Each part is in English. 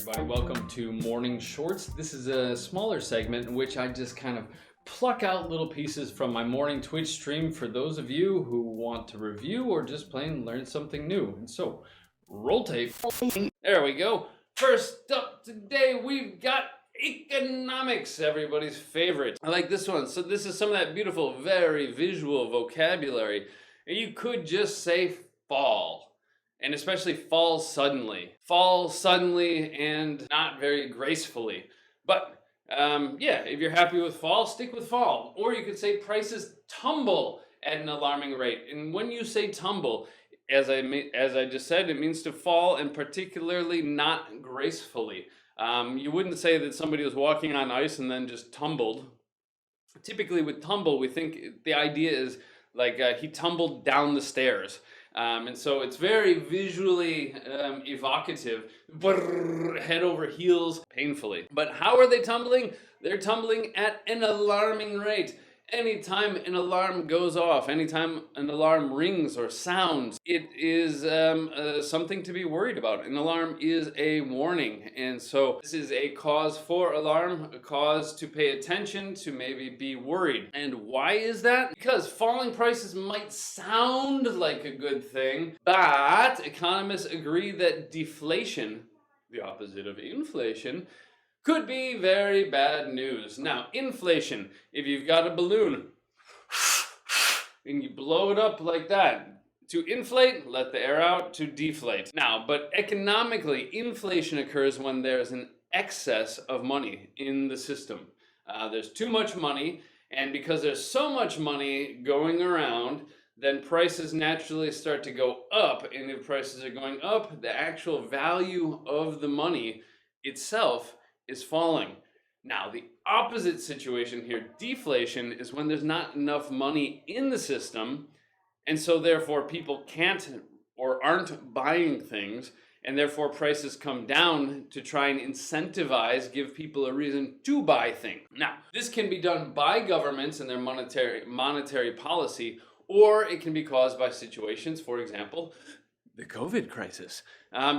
everybody. Welcome to Morning Shorts. This is a smaller segment in which I just kind of pluck out little pieces from my morning Twitch stream for those of you who want to review or just plain learn something new. And so, roll tape. There we go. First up today, we've got economics, everybody's favorite. I like this one. So this is some of that beautiful, very visual vocabulary. You could just say fall. And especially fall suddenly. Fall suddenly and not very gracefully. But yeah, if you're happy with fall, stick with fall. Or you could say prices tumble at an alarming rate. And when you say tumble, as I just said, it means to fall, and particularly not gracefully. You wouldn't say that somebody was walking on ice and then just tumbled. Typically with tumble, we think the idea is like he tumbled down the stairs. And so it's very visually evocative, head over heels, painfully. But how are they tumbling? They're tumbling at an alarming rate. Anytime an alarm goes off, anytime an alarm rings or sounds, it is something to be worried about. An alarm is a warning, and so this is a cause for alarm, a cause to pay attention, to maybe be worried. And why is that? Because falling prices might sound like a good thing, but economists agree that deflation, the opposite of inflation, could be very bad news. Now, inflation, if you've got a balloon and you blow it up like that, to inflate, let the air out, to deflate. Now, but economically, inflation occurs when there's an excess of money in the system. There's too much money, and because there's so much money going around, then prices naturally start to go up, and if prices are going up, the actual value of the money itself is falling. Now, the opposite situation here, deflation, is when there's not enough money in the system, and so therefore people can't or aren't buying things, and therefore prices come down to try and incentivize, give people a reason to buy things. Now, this can be done by governments and their monetary policy, or it can be caused by situations, for example, the COVID crisis,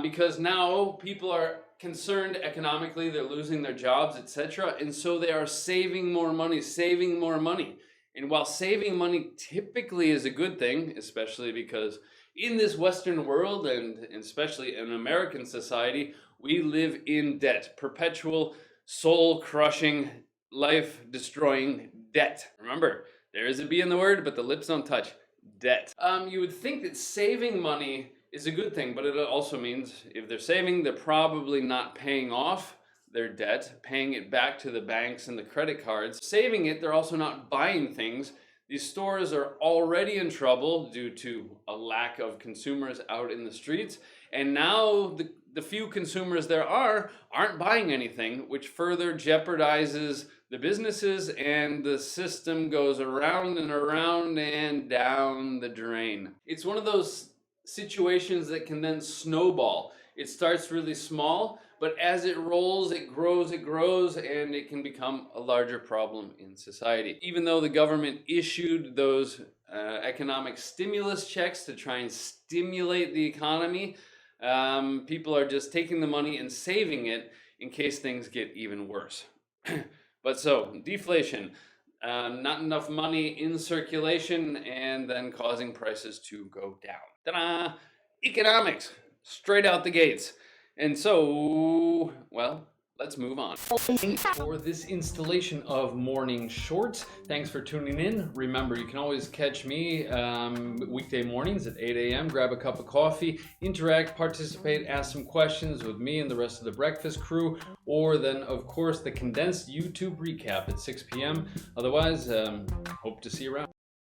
because now people are concerned economically, they're losing their jobs, etc., and so they are saving more money. And while saving money typically is a good thing, especially because in this Western world, and especially in American society, we live in debt, perpetual, soul-crushing, life-destroying debt. Remember, there is a B in the word, but the lips don't touch. Debt. You would think that saving money is a good thing, but it also means if they're saving, they're probably not paying off their debt, paying it back to the banks and the credit cards. Saving it, they're also not buying things. These stores are already in trouble due to a lack of consumers out in the streets, and now the few consumers there aren't buying anything, which further jeopardizes the businesses, and the system goes around and around and down the drain. It's one of those situations that can then snowball. It starts really small, but as it rolls, it grows, and it can become a larger problem in society. Even though the government issued those economic stimulus checks to try and stimulate the economy, people are just taking the money and saving it in case things get even worse. But so, deflation. Not enough money in circulation, and then causing prices to go down. Ta-da! Economics, straight out the gates. And so, well, let's move on. For this installation of Morning Shorts, thanks for tuning in. Remember, you can always catch me weekday mornings at 8 a.m. Grab a cup of coffee, interact, participate, ask some questions with me and the rest of the breakfast crew, or then, of course, the condensed YouTube recap at 6 p.m. Otherwise, hope to see you around.